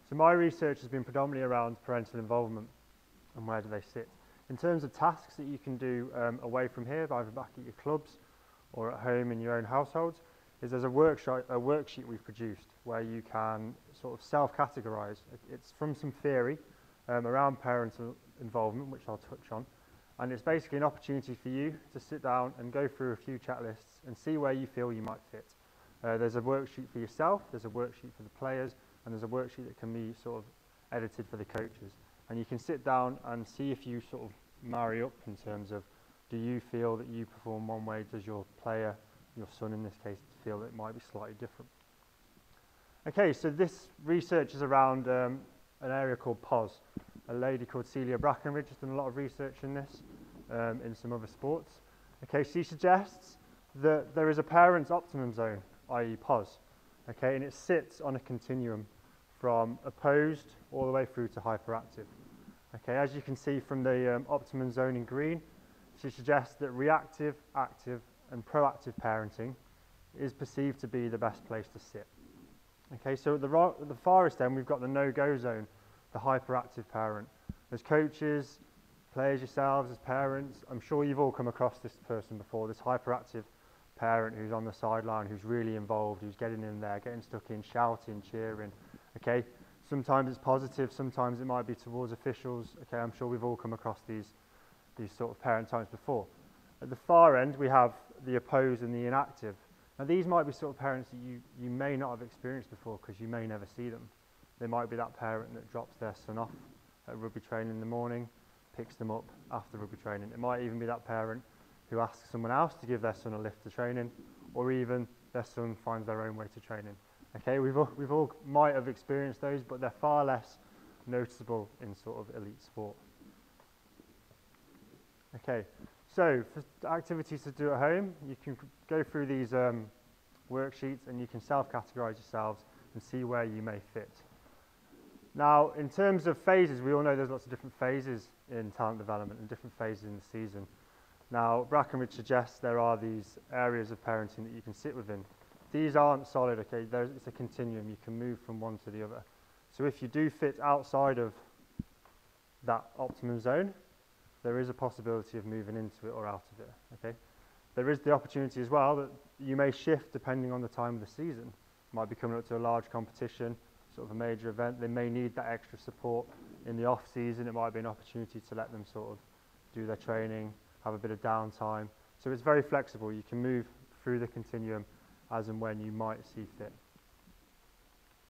So my research has been predominantly around parental involvement and where do they sit. In terms of tasks that you can do away from here, either back at your clubs or at home in your own households, is there's a worksheet we've produced where you can sort of self-categorise. It's from some theory around parental involvement, which I'll touch on, and it's basically an opportunity for you to sit down and go through a few checklists and see where you feel you might fit. There's a worksheet for yourself, there's a worksheet for the players, and there's a worksheet that can be sort of edited for the coaches. And you can sit down and see if you sort of marry up in terms of, do you feel that you perform one way, does your player, your son in this case, feel that it might be slightly different. Okay, so this research is around an area called POZ. A lady called Celia Brackenridge has done a lot of research in this, in some other sports. Okay, she suggests that there is a parent's optimum zone, i.e. POZ, okay, and it sits on a continuum from opposed all the way through to hyperactive. Okay, as you can see from the optimum zone in green, she suggests that reactive, active and proactive parenting is perceived to be the best place to sit. Okay, so at the farthest end we've got the no-go zone, the hyperactive parent. As coaches, players yourselves, as parents, I'm sure you've all come across this person before, this hyperactive parent who's on the sideline, who's really involved, who's getting in there, getting stuck in, shouting, cheering. Okay, sometimes it's positive, sometimes it might be towards officials. Okay, I'm sure we've all come across these sort of parent types before. At the far end, we have the opposed and the inactive. Now these might be sort of parents that you may not have experienced before because you may never see them. They might be that parent that drops their son off at rugby training in the morning, picks them up after rugby training. It might even be that parent who asks someone else to give their son a lift to training, or even their son finds their own way to training. Okay, we've all might have experienced those, but they're far less noticeable in sort of elite sport. Okay, so for activities to do at home, you can go through these worksheets and you can self-categorise yourselves and see where you may fit. Now, in terms of phases, we all know there's lots of different phases in talent development and different phases in the season. Now, Brackenridge suggests there are these areas of parenting that you can sit within. These aren't solid, okay, it's a continuum, you can move from one to the other. So if you do fit outside of that optimum zone, there is a possibility of moving into it or out of it, okay? There is the opportunity as well that you may shift depending on the time of the season. Might be coming up to a large competition, sort of a major event, they may need that extra support. In the off season, it might be an opportunity to let them sort of do their training, have a bit of downtime. So it's very flexible, you can move through the continuum as and when you might see fit.